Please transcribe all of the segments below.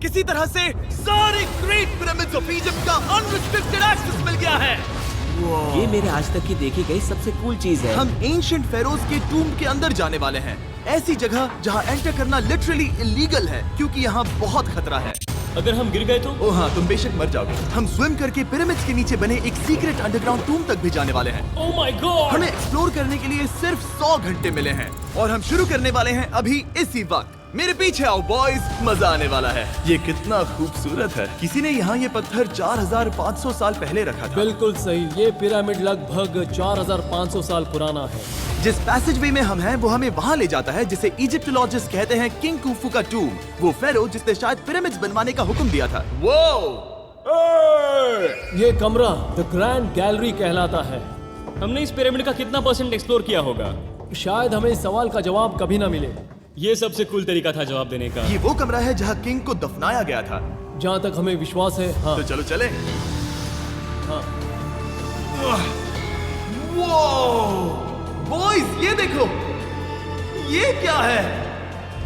किसी तरह से सारे ग्रेट पिरामिड्स ऑफ इजिप्ट का अनरिस्ट्रिक्टेड एक्सेस मिल गया है। ये मेरे आज तक की देखी गई सबसे कूल चीज है। हम एंशिएंट फेरोज के टूम्ब के अंदर जाने वाले हैं, ऐसी जगह जहां एंटर करना लिटरली इलीगल है क्योंकि यहाँ बहुत खतरा है। अगर हम गिर गए तो? ओ हाँ, तुम बेशक मर जाओगे। हम स्विम करके पिरामिड्स के नीचे बने एक सीक्रेट अंडरग्राउंड टूम तक भी जाने वाले हैं। Oh my God! हमें एक्सप्लोर करने के लिए सिर्फ 100 घंटे मिले हैं और हम शुरू करने वाले हैं अभी इसी वक्त। मेरे पीछे आओ बॉयज, मजा आने वाला है। ये कितना खूबसूरत है। किसी ने यहाँ ये पत्थर 4500 साल पहले रखा था। बिल्कुल सही, ये पिरामिड लगभग 4500 साल पुराना है। जिस पैसेजवे में हम हैं वो हमें वहाँ ले जाता है जिसे इजिप्टोलॉजिस्ट कहते हैं किंग कुफू का टूम, वो फेरो जिसने शायद पिरामिड्स बनवाने का हुक्म दिया था। वो ये कमरा द ग्रैंड गैलरी कहलाता है। हमने इस पिरामिड का कितना % एक्सप्लोर किया होगा? शायद हमें इस सवाल का जवाब कभी ना मिले। ये सबसे कूल तरीका था जवाब देने का। ये वो कमरा है जहाँ किंग को दफनाया गया था। जहाँ तक हमें विश्वास है। हाँ, तो चलो चले। हाँ। बॉयज ये देखो, ये क्या है?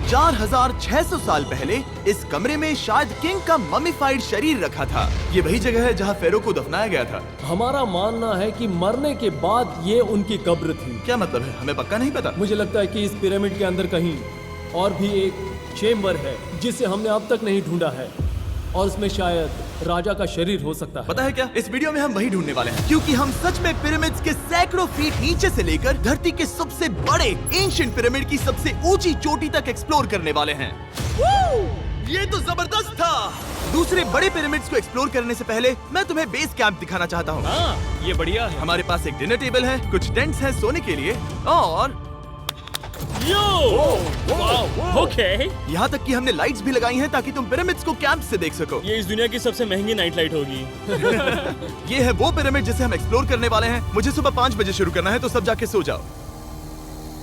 4600 साल पहले इस कमरे में शायद किंग का ममीफाइड शरीर रखा था। ये वही जगह है जहाँ फेरो को दफनाया गया था। हमारा मानना है कि मरने के बाद ये उनकी कब्र थी। क्या मतलब है? हमें पक्का नहीं पता। मुझे लगता है कि इस पिरामिड के अंदर कहीं और भी एक चेम्बर है जिसे हमने अब तक नहीं ढूंढा है और उसमें शायद राजा का शरीर हो सकता है। पता है क्या, इस वीडियो में हम वही ढूंढने वाले हैं क्योंकि हम सच में पिरामिड्स के सैकड़ों फीट नीचे से लेकर धरती के सबसे बड़े एंशिएंट पिरामिड की सबसे ऊंची चोटी तक एक्सप्लोर करने वाले हैं। ये तो जबरदस्त था। दूसरे बड़े पिरामिड्स को एक्सप्लोर करने से पहले मैं तुम्हें बेस कैंप दिखाना चाहता हूँ। हाँ, ये बढ़िया है। हमारे पास एक डिनर टेबल है, कुछ टेंट्स हैं सोने के लिए और यो! वाओ! ओके। यहाँ तक कि हमने लाइट्स भी लगाई हैं ताकि तुम पिरामिड्स को कैंप से देख सको। ये इस दुनिया की सबसे महंगी नाइट लाइट होगी। ये है वो पिरामिड जिसे हम एक्सप्लोर करने वाले हैं। मुझे सुबह 5 बजे शुरू करना है तो सब जाके सो जाओ।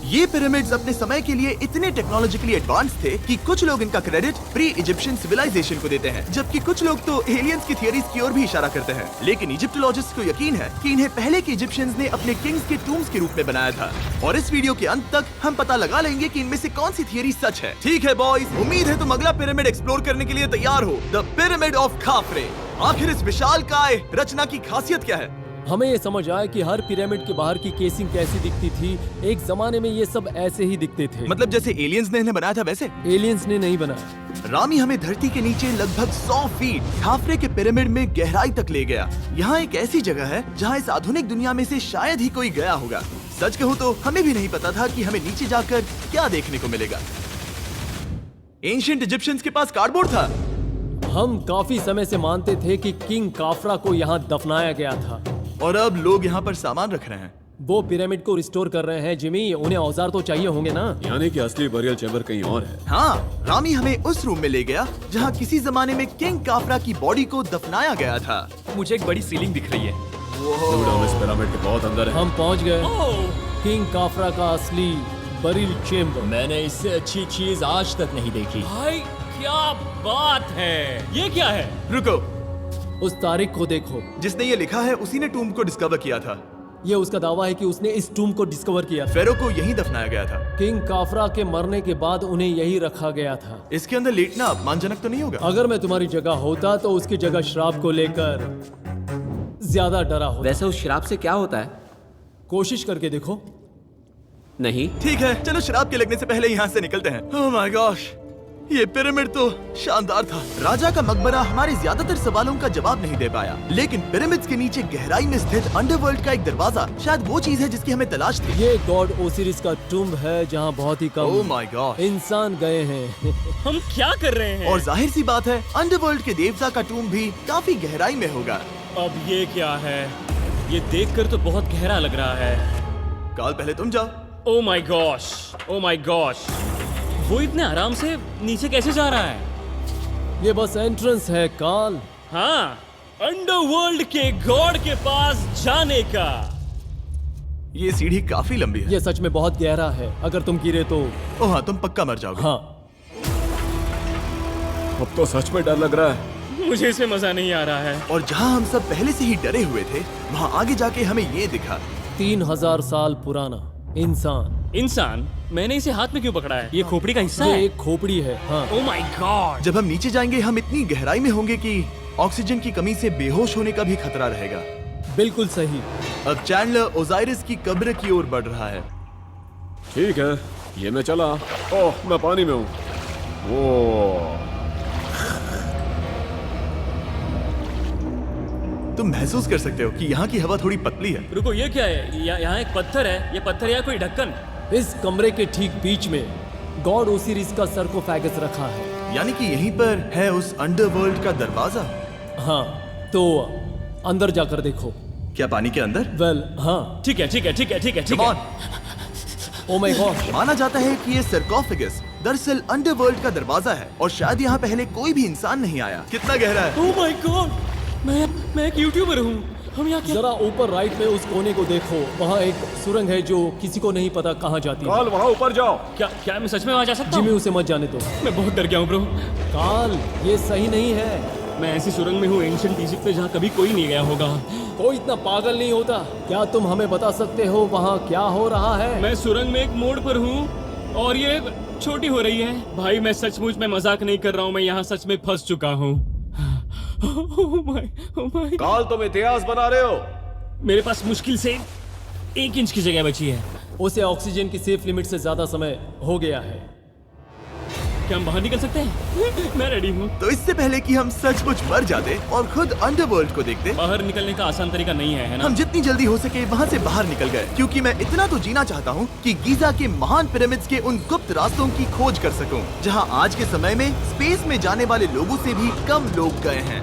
ये पिरामिड्स अपने समय के लिए इतने टेक्नोलॉजिकली एडवांस थे कि कुछ लोग इनका क्रेडिट प्री इजिप्शियन सिविलाइजेशन को देते हैं, जबकि कुछ लोग तो एलियंस की थियरीज की ओर भी इशारा करते हैं। लेकिन इजिप्टोलॉजिस्ट को यकीन है कि इन्हें पहले के इजिप्शियंस ने अपने किंग्स के टूम्स के रूप में बनाया था। और इस वीडियो के अंत तक हम पता लगा लेंगे कि इनमें से कौन सी थियरी सच है। ठीक है बॉयज, उम्मीद है तुम अगला पिरामिड एक्सप्लोर करने के लिए तैयार हो, द पिरामिड ऑफ खाफरे। आखिर इस विशालकाय रचना की खासियत क्या है? हमें ये समझ आया कि हर पिरामिड के बाहर की केसिंग कैसी दिखती थी। एक जमाने में ये सब ऐसे ही दिखते थे। मतलब जैसे एलियंस ने इन्हें बनाया था वैसे? एलियंस ने नहीं बनाया। रामी हमें धरती के नीचे लगभग 100 फीट खाफरे के पिरामिड में गहराई तक ले गया। यहाँ एक ऐसी जगह है जहाँ इस आधुनिक दुनिया में से शायद ही कोई गया होगा। सच कहूँ तो हमें भी नहीं पता था कि हमें नीचे जाकर क्या देखने को मिलेगा। एंशिएंट इजिप्शियंस के पास कार्डबोर्ड था। हम काफी समय से मानते थे कि किंग काफरा को यहाँ दफनाया गया था और अब लोग यहाँ पर सामान रख रहे हैं। वो पिरामिड को रिस्टोर कर रहे हैं। जिमी, उन्हें औजार तो चाहिए होंगे ना? यानी कि असली बरियल चैम्बर कहीं और है। हाँ, रामी हमें उस रूम में ले गया जहाँ किसी जमाने में किंग काफरा की बॉडी को दफनाया गया था। मुझे एक बड़ी सीलिंग दिख रही है। दुड, हम इस पिरामिड के बहुत अंदर है। हम पहुँच गए ओह! किंग काफरा का असली बरिल चेम्बर। मैंने इससे अच्छी चीज आज तक नहीं देखी। भाई क्या बात है! ये क्या है? रुको, उस तारीख को देखो। जिसने ये लिखा है उसी ने टूम्ब को डिस्कवर किया था। ये उसका दावा है कि उसने इस टूम को डिस्कवर किया था। फेरो को यहीं दफनाया गया था। किंग काफरा के मरने के बाद उन्हें यही रखा गया था। इसके अंदर लेटना अपमानजनक तो नहीं होगा? अगर मैं तुम्हारी जगह होता तो उसकी जगह श्राप को लेकर ज्यादा डरा होता। वैसे उस शराब से क्या होता है? कोशिश करके देखो। नहीं। ठीक है, चलो शराब के लगने से पहले यहाँ से निकलते हैं। ओह माय गॉश, ये पिरामिड तो शानदार था। राजा का मकबरा हमारे ज्यादातर सवालों का जवाब नहीं दे पाया, लेकिन पिरामिड्स के नीचे गहराई में स्थित अंडरवर्ल्ड का एक दरवाजा शायद वो चीज है जिसकी हमें तलाश थी। ये गॉड ओसिरिस का टूम्ब है जहाँ बहुत ही ओह कम माय गॉड, इंसान गए हैं। हम क्या कर रहे हैं? और जाहिर सी बात है अंडरवर्ल्ड के देवता का टूम्ब भी काफी गहराई में होगा। अब ये क्या है? ये देखकर तो बहुत गहरा लग रहा है। काल, पहले तुम जाओ। Oh my gosh! Oh my gosh! वो इतने आराम से नीचे कैसे जा रहा है? ये बस एंट्रेंस है काल। हाँ, अंडरवर्ल्ड के गॉड के पास जाने का। ये सीढ़ी काफी लंबी है। ये सच में बहुत गहरा है। अगर तुम गिरे तो ओह हाँ, तुम पक्का मर जाओगे। हाँ। अब तो सच में डर लग रहा है। मुझे इसमें मजा नहीं आ रहा है। और जहाँ हम सब पहले से ही डरे हुए थे, वहाँ आगे जाके हमें ये दिखा। 3000 साल पुराना इंसान। इंसान मैंने इसे हाथ में क्यों पकड़ा है? ये खोपड़ी का हिस्सा ये है। एक खोपड़ी है। हाँ, ओ माय गॉड। जब हम नीचे जाएंगे हम इतनी गहराई में होंगे कि ऑक्सीजन की कमी से बेहोश होने का भी खतरा रहेगा। बिल्कुल सही। अब चैंडलर ओजाइरिस की कब्र की ओर बढ़ रहा है। ठीक है, ये मैं चला। ओह, मैं पानी में हूँ। वो तुम महसूस कर सकते हो कि यहाँ की हवा थोड़ी पतली है। रुको, ये क्या है? यहाँ एक पत्थर है। ये पत्थर या कोई ढक्कन? इस कमरे के ठीक बीच में गॉड ओसिरिस का सरकोफेगस रखा है। यानी कि यहीं पर है उस अंडरवर्ल्ड का दरवाजा। हाँ, तो अंदर जाकर देखो। क्या पानी के अंदर? वेल, हाँ। ठीक है, ठीक है, ठीक है, ठीक है, ठीक Come है। on। Oh my God. माना जाता है कि ये सरकोफेगस दरअसल अंडरवर्ल्ड का दरवाजा है और शायद यहाँ पहले कोई भी इंसान नहीं आया। कितना गहरा है? Oh my God. मैं एक यूट्यूबर हूँ। हम यहाँ क्या? जरा ऊपर राइट में उस कोने को देखो, वहाँ एक सुरंग है जो किसी को नहीं पता कहाँ जाती है। काल, वहाँ ऊपर जाओ। क्या मैं सच में वहाँ जा सकता जिमी, हूँ? उसे मत जाने दो। मैं बहुत डर गया हूँ ब्रो। काल, ये सही नहीं है। मैं ऐसी सुरंग में हूँ एंशिएंट इजिप्ट पे जहाँ कभी कोई नहीं गया होगा। कोई इतना पागल नहीं होता। क्या तुम हमें बता सकते हो वहाँ क्या हो रहा है? मैं सुरंग में एक मोड़ पर हूँ और ये छोटी हो रही है। भाई मैं सचमुच में मजाक नहीं कर रहा हूँ, मैं यहाँ सच में फंस चुका हूँ। Oh my। काल, तुम इतिहास बना रहे हो। मेरे पास मुश्किल से 1 इंच की जगह बची है। उसे ऑक्सीजन की सेफ लिमिट से ज्यादा समय हो गया है। क्या हम बाहर निकल सकते हैं? मैं रेडी हूँ। तो इससे पहले कि हम सचमुच मर जाते और खुद अंडरवर्ल्ड को देखते, बाहर निकलने का आसान तरीका नहीं है ना? हम जितनी जल्दी हो सके वहाँ से बाहर निकल गए, क्योंकि मैं इतना तो जीना चाहता हूँ कि गीजा के महान पिरामिड्स के उन गुप्त रास्तों की खोज कर सकूं, जहाँ आज के समय में स्पेस में जाने वाले लोगों से भी कम लोग गए हैं।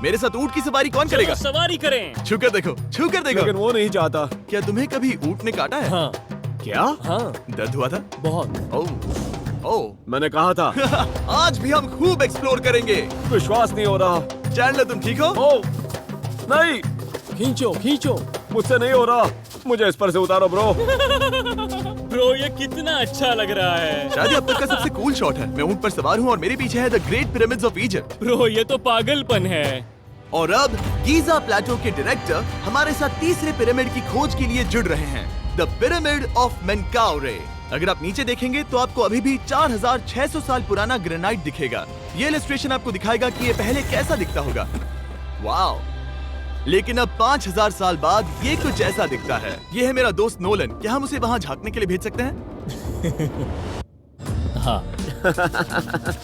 मेरे साथ ऊंट की सवारी कौन करेगा? चलो सवारी करें। छूकर देखो, छूकर देखो। लेकिन वो नहीं चाहता। क्या तुम्हें कभी ऊंट ने काटा है? हाँ, क्या? हाँ, दर्द हुआ था? बहुत। ओह मैंने कहा था। आज भी हम खूब एक्सप्लोर करेंगे। विश्वास नहीं हो रहा। चैंडलर, तुम ठीक हो? ओह, नहीं, खींचो, खींचो। मुझसे नहीं हो रहा। मुझे इस पर से उतारो ब्रो। ब्रो ये कितना अच्छा लग रहा है। शायद ये अब तक का सबसे कूल शॉट है। मैं ऊंट पर सवार हूँ और मेरे पीछे है the great pyramids of Egypt. Bro ये तो पागलपन है। और अब गीजा प्लेटो के डायरेक्टर हमारे साथ तीसरे पिरामिड की खोज के लिए जुड़ रहे हैं, द पिरामिड ऑफ मेनकाउरे। अगर आप नीचे देखेंगे तो आपको अभी भी 4600 साल पुराना ग्रेनाइट दिखेगा। ये इलस्ट्रेशन आपको दिखाएगा कि ये पहले कैसा दिखता होगा। वाओ! लेकिन अब 5000 साल बाद ये कुछ ऐसा दिखता है। ये है मेरा दोस्त नोलन। क्या हम उसे वहाँ झांकने के लिए भेज सकते हैं? हाँ।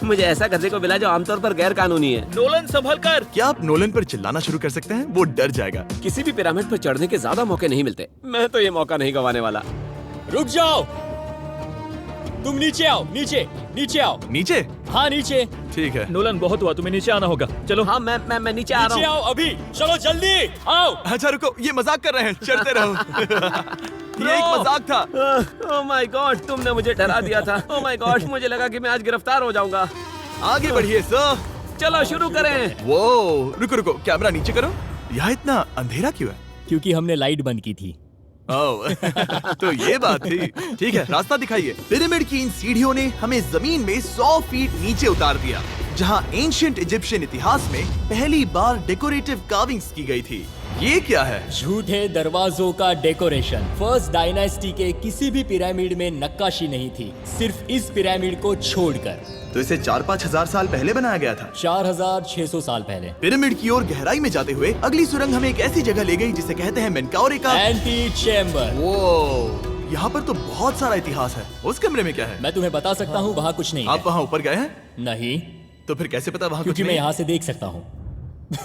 मुझे ऐसा करने को मिला जो आमतौर पर गैर कानूनी है। नोलन संभल कर। क्या आप नोलन पर चिल्लाना शुरू कर सकते हैं? वो डर जाएगा। किसी भी पिरामिड पर चढ़ने के ज्यादा मौके नहीं मिलते। मैं तो ये मौका नहीं गंवाने वाला। रुक जाओ। तुम नीचे आओ, नीचे नीचे आओ। नीचे? हाँ नीचे। ठीक है। नोलन बहुत हुआ, तुम्हें नीचे आना होगा। चलो। हाँ, मैं नीचे आ नीचे रहा हूँ। आओ अभी। चलो जल्दी आओ। अच्छा रुको, ये मजाक कर रहे हैं। चढ़ते रहो। ये एक मजाक था। ओह माय गॉड, तुमने मुझे डरा दिया था। ओह माय गॉड, मुझे लगा कि मैं आज गिरफ्तार हो जाऊंगा। आगे बढ़िए सर। चलो शुरू करें। वो रुको रुको, कैमरा नीचे करो। यहाँ इतना अंधेरा क्यों है? क्योंकि हमने लाइट बंद की थी। ओह, तो ये बात थी। ठीक है, रास्ता दिखाइए। पिरामिड की इन सीढ़ियों ने हमें जमीन में 100 फीट नीचे उतार दिया, जहाँ एंशिएंट इजिप्शियन इतिहास में पहली बार डेकोरेटिव कार्विंग्स की गई थी। ये क्या है? झूठे दरवाजों का डेकोरेशन। फर्स्ट डायनास्टी के किसी भी पिरामिड में नक्काशी नहीं थी, सिर्फ इस पिरामिड को छोड़कर। तो इसे 4-5 हजार साल पहले बनाया गया था। 4600 साल पहले। पिरामिड की ओर गहराई में जाते हुए अगली सुरंग हमें एक ऐसी जगह ले गई जिसे कहते हैं मेनकाउरे का एंटी चेम्बर। वो यहाँ पर तो बहुत सारा इतिहास है। उस कमरे में क्या है? मैं तुम्हें बता सकता हूँ, वहाँ कुछ नहीं आप है। वहाँ ऊपर गए हैं? नहीं, तो फिर कैसे पता वहाँ कुछ क्योंकि मैं नहीं? यहाँ से देख सकता हूँ।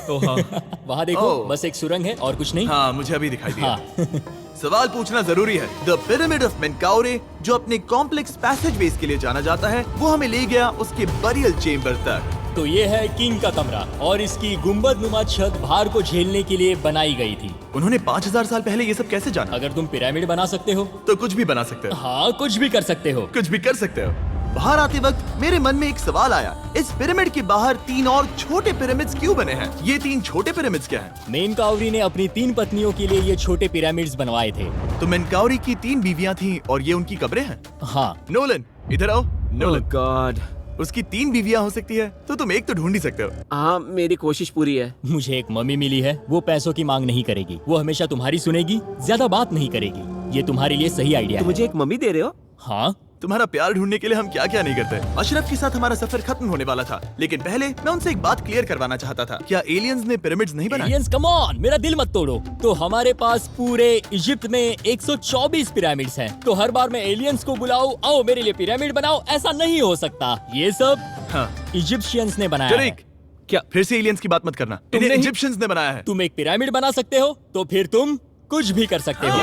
वहाँ देखो, ओह। बस एक सुरंग है और कुछ नहीं। हाँ, मुझे अभी दिखाई दिया। हाँ। सवाल पूछना जरूरी है। द पिरामिड ऑफ मेनकाउरे, जो अपने कॉम्प्लेक्स पैसेजवेज के लिए जाना जाता है, वो हमें ले गया उसके बरियल चेम्बर तक। तो ये है किंग का कमरा और इसकी गुंबदनुमा छत भार को झेलने के लिए बनाई गई थी। उन्होंने 5000 साल पहले ये सब कैसे जाना? अगर तुम पिरामिड बना सकते हो तो कुछ भी बना सकते हो। हाँ, कुछ भी कर सकते हो। कुछ भी कर सकते हो। बाहर आते वक्त मेरे मन में एक सवाल आया, इस पिरामिड के बाहर 3 और छोटे पिरामिड्स क्यों बने हैं? ये 3 छोटे पिरामिड्स क्या हैं? मेनकाउरी ने अपनी 3 पत्नियों के लिए ये छोटे पिरामिड्स बनवाए थे। तो मेनकाउरी की 3 बीवियां थीं और ये उनकी कब्रें हैं। हाँ, नोलन, इधर आओ। ओह नोलन, गॉड। उसकी 3 बीवियां हो सकती है, तो तुम एक तो ढूंढ ही सकते हो। हाँ, मेरी कोशिश पूरी है। मुझे एक मम्मी मिली है, वो पैसों की मांग नहीं करेगी, वो हमेशा तुम्हारी सुनेगी, ज्यादा बात नहीं करेगी। ये तुम्हारे लिए सही आइडिया तो है। मुझे एक मम्मी दे रहे हो? हाँ, तुम्हारा प्यार ढूंढने के लिए हम क्या क्या नहीं करते। अशरफ के साथ हमारा सफर खत्म होने वाला था, लेकिन पहले मैं उनसे एक बात क्लियर करवाना चाहता था। क्या एलियंस ने पिरामिड्स नहीं बनाए? एलियंस कम ऑन, मेरा दिल मत तोड़ो। तो हमारे पास पूरे इजिप्ट में 124 पिरामिड्स हैं। तो हर बार मैं एलियंस को बुलाऊं, आओ मेरे लिए पिरामिड बनाओ, ऐसा नहीं हो सकता। ये सब हाँ। इजिप्शियंस ने बनाया है। जरीक, क्या फिर से एलियंस की बात मत करना। तुमने इन्हें ही- इजिप्शियंस ने बनाया है। तुम एक पिरामिड बना सकते हो, तो फिर तुम कुछ भी कर सकते हो।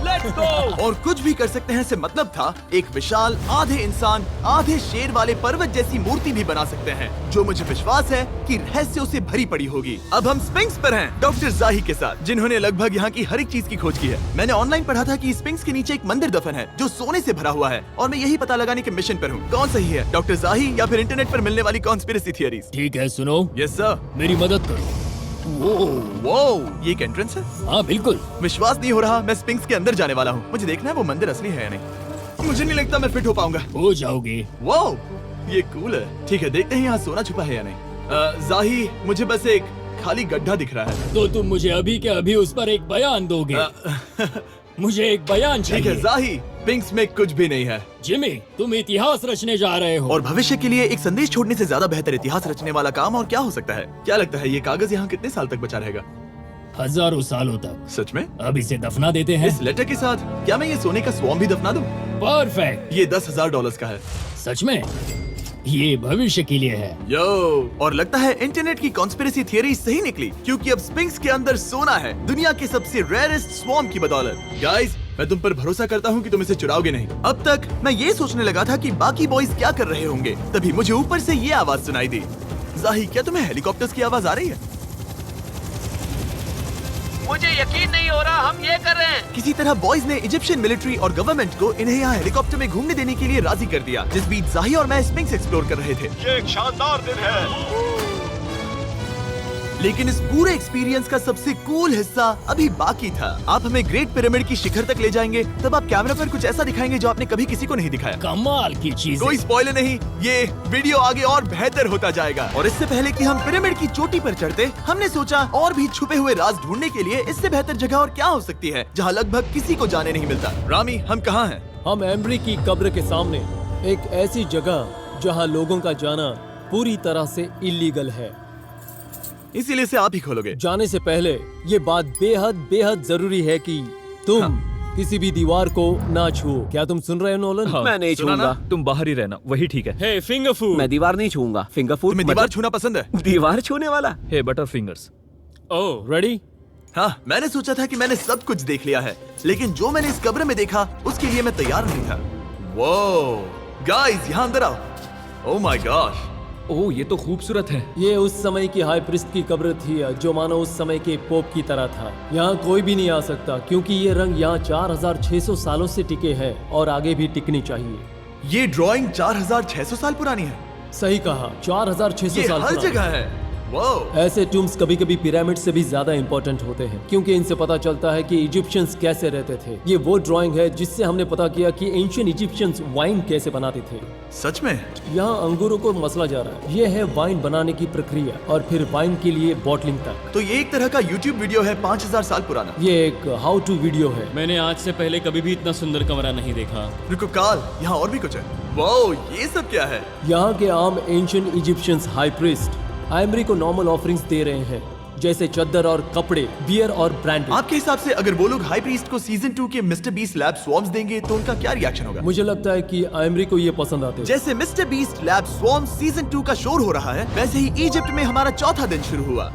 Let's go. और कुछ भी कर सकते हैं से मतलब था एक विशाल आधे इंसान आधे शेर वाले पर्वत जैसी मूर्ति भी बना सकते हैं, जो मुझे विश्वास है कि रहस्यों से भरी पड़ी होगी। अब हम स्पिंक्स पर हैं, डॉक्टर जाही के साथ, जिन्होंने लगभग यहाँ की हर एक चीज की खोज की है। मैंने ऑनलाइन पढ़ा था कि स्पिंक्स के नीचे एक मंदिर दफन है जो सोने से भरा हुआ है, और मैं यही पता लगाने के मिशन पर हूँ। कौन सही है, डॉक्टर जाही या फिर इंटरनेट पर मिलने वाली कॉन्स्पिरेसी थियरीज? ठीक है, सुनो, यस सर। मेरी मदद करो। वो ये एक एंट्रेंस है? हाँ बिल्कुल। विश्वास नहीं हो रहा, मैं स्पिंक्स के अंदर जाने वाला हूँ। मुझे देखना है वो मंदिर असली है या नहीं। मुझे नहीं लगता मैं फिट हो पाऊंगा। हो जाओगे। वाओ, ये कूल है। ठीक है, देखते हैं यहाँ सोना छुपा है या नहीं। जाही, मुझे बस एक खाली गड्ढा दिख रहा है। तो तुम मुझे अभी के अभी उस पर एक बयान दोगे? मुझे एक बयान ठीक है चाहिए। जाही, स्पिंक्स में कुछ भी नहीं है। जिमी, तुम इतिहास रचने जा रहे हो। और भविष्य के लिए एक संदेश छोड़ने से ज्यादा बेहतर इतिहास रचने वाला काम और क्या हो सकता है? क्या लगता है ये कागज यहाँ कितने साल तक बचा रहेगा? हजारों सालों तक। सच में? अब इसे दफना देते हैं। इस लेटर के साथ क्या मैं ये सोने का स्वॉर्म भी दफना दूं? परफेक्ट। ये $10,000 का है। सच में? ये भविष्य के लिए है। यो, और लगता है इंटरनेट की कॉन्स्पिरेसी थियरी सही निकली, क्योंकि अब स्पिंक्स के अंदर सोना है, दुनिया के सबसे रेयरेस्ट स्वॉर्म की बदौलत। गाइस, मैं तुम पर भरोसा करता हूँ कि तुम इसे चुराओगे नहीं। अब तक मैं ये सोचने लगा था कि बाकी बॉयज क्या कर रहे होंगे, तभी मुझे ऊपर से ये आवाज सुनाई दी। जाही, क्या तुम्हें हेलीकॉप्टर्स की आवाज आ रही है? मुझे यकीन नहीं हो रहा हम ये कर रहे हैं। किसी तरह बॉयज ने इजिप्शियन मिलिट्री और गवर्नमेंट को इन्हें यहाँ हेलीकॉप्टर में घूमने देने के लिए राजी कर दिया, जिस बीच जाही और मैं स्पिंक्स एक्सप्लोर कर रहे थे। ये एक शानदार दिन है। लेकिन इस पूरे एक्सपीरियंस का सबसे कूल हिस्सा अभी बाकी था। आप हमें ग्रेट पिरामिड की शिखर तक ले जाएंगे, तब आप कैमरा पर कुछ ऐसा दिखाएंगे जो आपने कभी किसी को नहीं दिखाया। कमाल की चीज। कोई स्पॉइलर नहीं, ये वीडियो आगे और बेहतर होता जाएगा। और इससे पहले कि हम पिरामिड की चोटी पर चढ़ते, हमने सोचा और भी छुपे हुए राज ढूंढने के लिए इससे बेहतर जगह और क्या हो सकती है, जहाँ लगभग किसी को जाने नहीं मिलता। रामी, हम कहाँ हैं? हम एम्ब्री की कब्र के सामने, एक ऐसी जगह जहां लोगों का जाना पूरी तरह से इलीगल है। इसीलिए से आप ही खोलोगे। जाने से पहले ये बात बेहद बेहद जरूरी है कि तुम किसी भी दीवार को ना छुओ। क्या तुम सुन रहे हो नोलन? मैं नहीं सुना ना? छूंगा। तुम बाहर ही रहना, वही ठीक है। हे फिंगर फूड। मैं दीवार नहीं छूंगा। फिंगर फूड तुम्हें दीवार छूना पसंद है? दीवार छूने वाला? हे बटर फिंगर्स। ओह, रेडी? हाँ, मैंने सोचा था कि मैंने सब कुछ देख लिया है, लेकिन जो मैंने इस कब्र में देखा उसके लिए मैं तैयार नहीं था। वो गाइस, यहाँ अंदर आओ। ओह माय गॉश, ओह, ये तो खूबसूरत है। ये उस समय की हाई प्रिस्ट की कब्र थी, जो मानो उस समय के पोप की तरह था। यहाँ कोई भी नहीं आ सकता, क्योंकि ये रंग यहाँ 4600 सालों से टिके हैं और आगे भी टिकनी चाहिए। ये ड्राइंग 4600 साल पुरानी है। सही कहा, 4600 ये साल हर पुरानी। जगह है। वाह, ऐसे टूम्स कभी कभी पिरामिड से भी ज्यादा इंपॉर्टेंट होते हैं, क्योंकि इनसे पता चलता है कि इजिप्शियंस कैसे रहते थे। ये वो ड्राइंग है जिससे हमने पता किया कि एंशियंट इजिप्शियंस वाइन कैसे बनाते थे। सच में? यहाँ अंगूरों को मसला जा रहा है। ये है वाइन बनाने की प्रक्रिया और फिर वाइन के लिए बॉटलिंग तक। तो ये एक तरह का YouTube वीडियो है 5000 साल पुराना। ये एक हाउ टू वीडियो है। मैंने आज से पहले कभी भी इतना सुंदर कमरा नहीं देखा। रुको काल, यहाँ और भी कुछ है। वाओ, ये सब क्या है? यहाँ के आम एंशियंट इजिप्शियंस हाई प्रीस्ट आयमरी को नॉर्मल ऑफरिंग्स दे रहे हैं, जैसे चद्दर और कपड़े, बियर और ब्रांडी। आपके हिसाब से अगर वो लोग हाई प्रीस्ट को सीजन 2 के मिस्टर बीस्ट लैब स्वॉर्म्स देंगे तो उनका क्या रिएक्शन होगा? मुझे लगता है कि आयमरी को ये पसंद आते हैं। जैसे मिस्टर बीस्ट लैब स्वॉर्म्स सीजन 2 का शोर हो रहा है, वैसे ही इजिप्ट में हमारा चौथा दिन शुरू हुआ।